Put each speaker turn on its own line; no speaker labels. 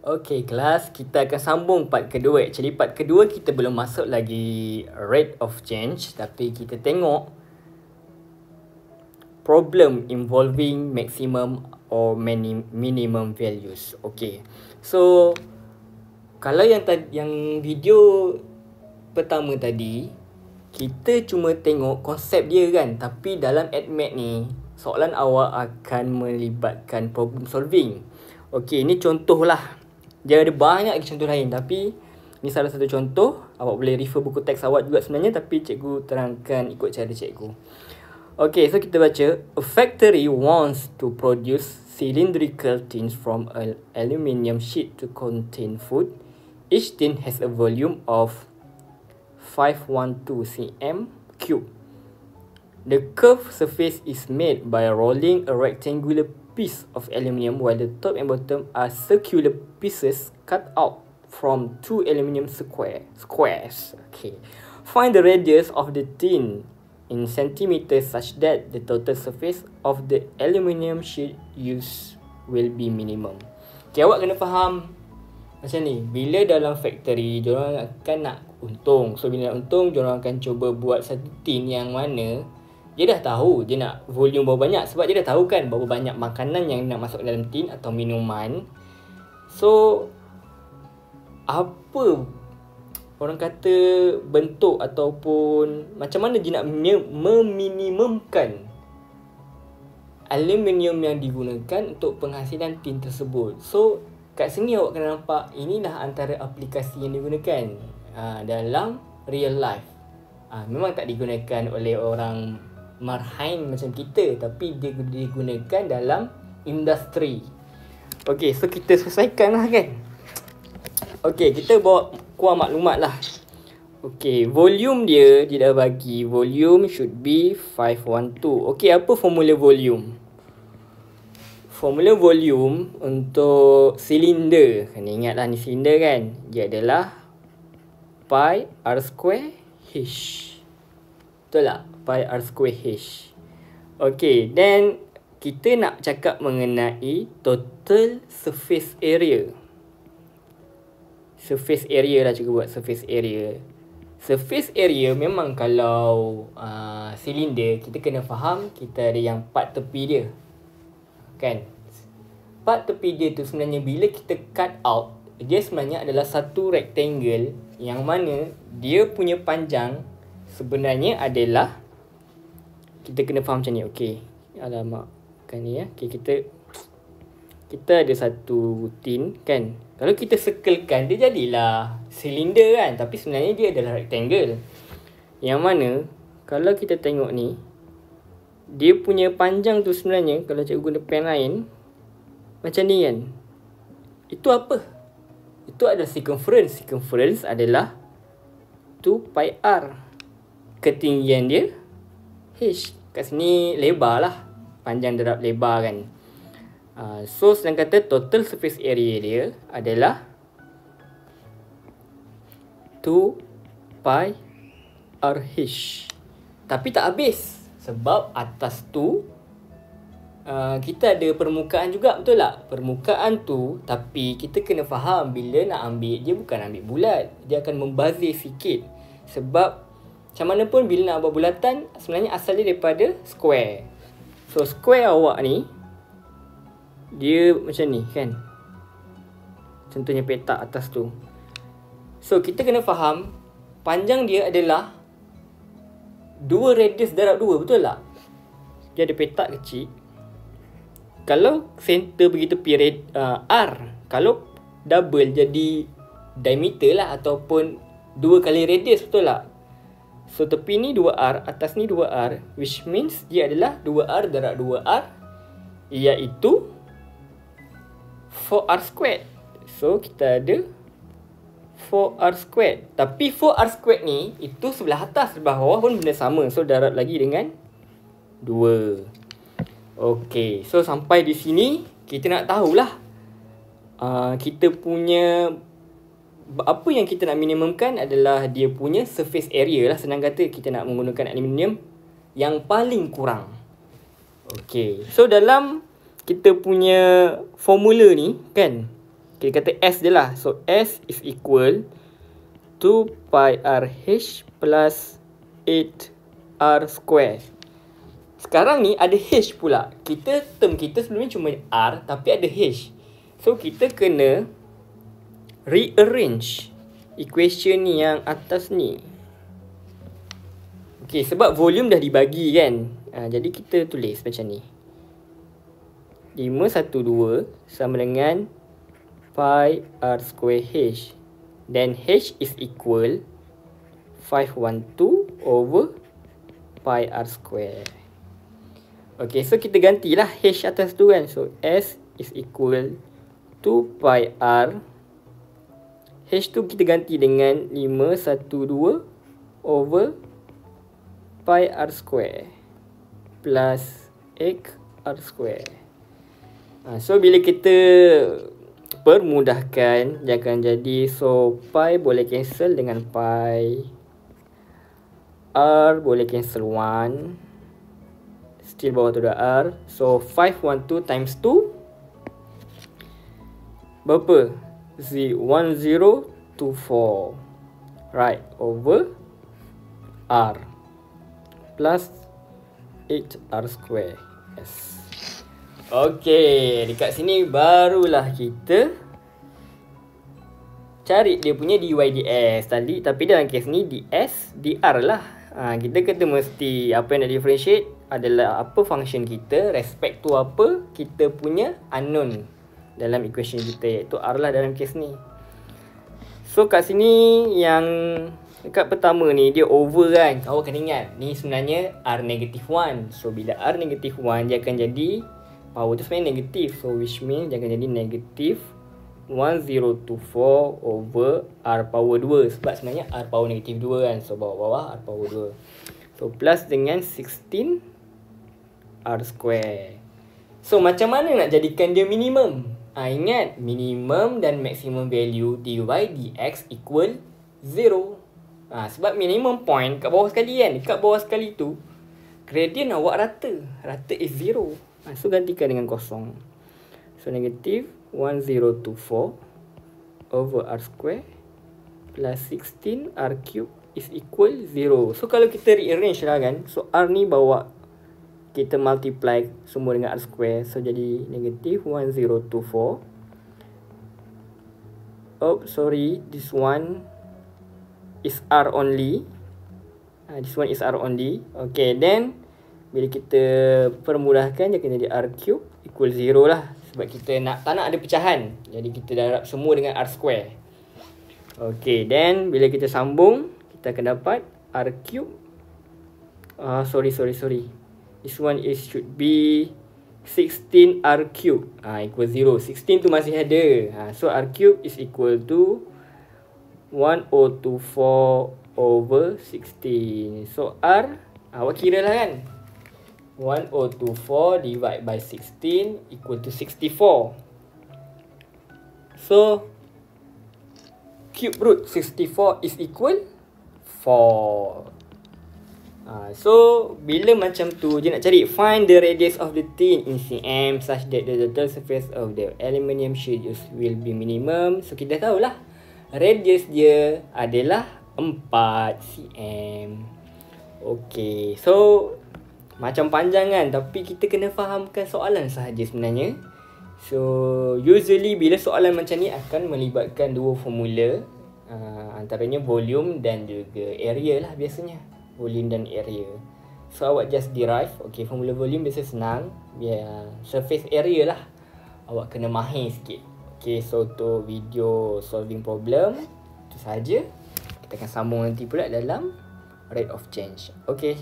Okay kelas, kita akan sambung part kedua. Actually part kedua kita belum masuk lagi rate of change, tapi kita tengok problem involving maximum or minimum values. Okay, so kalau yang video pertama tadi, kita cuma tengok konsep dia kan, tapi dalam ADMAT ni soalan awak akan melibatkan problem solving. Okay, ni contoh lah. Dia ada banyak lagi contoh lain, tapi ni salah satu contoh. Awak boleh refer buku teks awak juga sebenarnya, tapi cikgu terangkan ikut cara cikgu. Okay, so kita baca. A factory wants to produce cylindrical tins from an aluminium sheet to contain food. Each tin has a volume of 512 cm cube. The curved surface is made by rolling a rectangular piece of aluminium, while the top and bottom are circular pieces cut out from two aluminium squares. Okay. Find the radius of the tin in centimeters such that the total surface of the aluminium sheet used will be minimum. Okay, awak kena faham macam ni. Bila dalam factory, diorang akan nak untung. So, bila nak untung, diorang akan cuba buat satu tin yang mana dia dah tahu dia nak volume berapa banyak, sebab dia dah tahu kan berapa banyak makanan yang nak masuk dalam tin atau minuman. So apa orang kata bentuk ataupun macam mana dia nak meminimumkan aluminium yang digunakan untuk penghasilan tin tersebut. So kat sini awak kena nampak inilah antara aplikasi yang digunakan dalam real life. Memang tak digunakan oleh orang marhain macam kita, tapi dia digunakan dalam industri. Okay, so kita selesaikan lah kan. Okay, kita bawa kuah maklumat lah. Okay, volume dia dah bagi. Volume should be 512. Okay, apa formula volume? Formula volume untuk silinder, kena ingat lah ni silinder kan, dia adalah pi r square h. Betul tak? Pi r square h. Okay, then kita nak cakap mengenai total surface area. Surface area lah cikgu buat surface area. Surface area memang kalau silinder, kita kena faham kita ada yang part tepi dia. Kan? Part tepi dia tu sebenarnya bila kita cut out, dia sebenarnya adalah satu rectangle yang mana dia punya panjang sebenarnya adalah, kita kena faham macam ni. Okey. Alamak. Kan ni ya. Okey, kita ada satu tin kan. Kalau kita circlekan, dia jadilah silinder kan, tapi sebenarnya dia adalah rectangle. Yang mana kalau kita tengok ni, dia punya panjang tu sebenarnya kalau cikgu guna pen lain macam ni kan. Itu apa? Itu adalah circumference. Circumference adalah 2 pi r. Ketinggian dia h. Kat sini lebar lah, panjang darab lebar kan. So sedang kata total surface area dia adalah 2 pi r h. Tapi tak habis, sebab atas tu kita ada permukaan juga, betul tak? Permukaan tu, tapi kita kena faham bila nak ambil, dia bukan ambil bulat, dia akan membazir sikit. Sebab macam mana pun bila nak buat bulatan, sebenarnya asal dia daripada square. So square awak ni, dia macam ni kan, contohnya petak atas tu. So kita kena faham panjang dia adalah 2 radius darab 2, betul tak? Dia ada petak kecil. Kalau center bagi tepi R, kalau double jadi diameter lah, ataupun 2 kali radius, betul tak? So tepi ni 2R, atas ni 2R, which means dia adalah 2R darab 2R, iaitu 4R squared. So kita ada 4R squared. Tapi 4R squared ni, itu sebelah atas, sebelah bawah pun benda sama. So darab lagi dengan 2. Okay, so sampai di sini kita nak tahulah kita punya, apa yang kita nak minimumkan adalah dia punya surface area lah. Senang kata kita nak menggunakan aluminium yang paling kurang. Okay, so dalam kita punya formula ni kan, kita kata S je lah. So S is equal to pi RH plus 8R square. Sekarang ni ada H pula. Term kita sebelum ni cuma R, tapi ada H. So kita kena rearrange equation ni yang atas ni. Okay, sebab volume dah dibagi kan. Jadi kita tulis macam ni. 512 sama dengan pi R square H. Then H is equal 512 over pi R square. Okay, so kita gantilah H atas tu kan. So S is equal to pi R. H tu kita ganti dengan 512 over pi R square plus X R square. So bila kita permudahkan, dia akan jadi, so pi boleh cancel dengan pi, R boleh cancel 1, still bawah tu ada R. So 512 times 2 berapa? 1024, right, over R plus 8R square. Yes. Okay, dekat sini barulah kita cari dia punya dy dx tadi. Tapi dalam kes ni ds dr lah. Kita kata mesti apa yang nak differentiate adalah apa function kita, respect to apa kita punya unknown dalam equation kita, iaitu r lah dalam kes ni. So kat sini yang dekat pertama ni dia over kan. Kau kena ingat ni sebenarnya r negative 1. So bila r negative 1 dia akan jadi power tu sebenarnya negatif. So which means dia akan jadi negative 1024 over R power 2. Sebab sebenarnya R power negatif 2 kan. So bawah-bawah R power 2. So plus dengan 16 R square. So macam mana nak jadikan dia minimum? Ingat minimum dan maximum value dy dx equal 0. Sebab minimum point kat bawah sekali kan. Kat bawah sekali tu gradient awak rata. Rata is 0. So gantikan dengan kosong. So negative 1024 over R square plus 16 R cube is equal 0. So kalau kita rearrange lah kan. So R ni bawa kita multiply semua dengan R square. So jadi negative 1024. Oh sorry, this one is R only. This one is R only. Okay, then bila kita permudahkan dia akan jadi R cube equal 0 lah. Sebab kita tak nak ada pecahan. Jadi kita darab semua dengan R square. Okay, then bila kita sambung kita akan dapat R cube. Sorry. This one should be 16 R cube equal 0. 16 tu masih ada. So R cube is equal to 1024 over 16. So R, awak kira lah kan. 1024 divided by 16 equal to 64. So cube root 64 is equal 4. So bila macam tu je nak cari find the radius of the tin in cm such that the total surface of the aluminium sheet will be minimum. So kita tahulah radius dia adalah 4 cm. Okay, so macam panjang kan, tapi kita kena fahamkan soalan sahaja sebenarnya. So usually bila soalan macam ni akan melibatkan dua formula, antaranya volume dan juga area lah biasanya. Volume dan area. So awak just derive. Okay, formula volume biasa senang. Biar surface area lah awak kena mahir sikit. Okay, so untuk video solving problem itu sahaja. Kita akan sambung nanti pula dalam rate of change. Okay.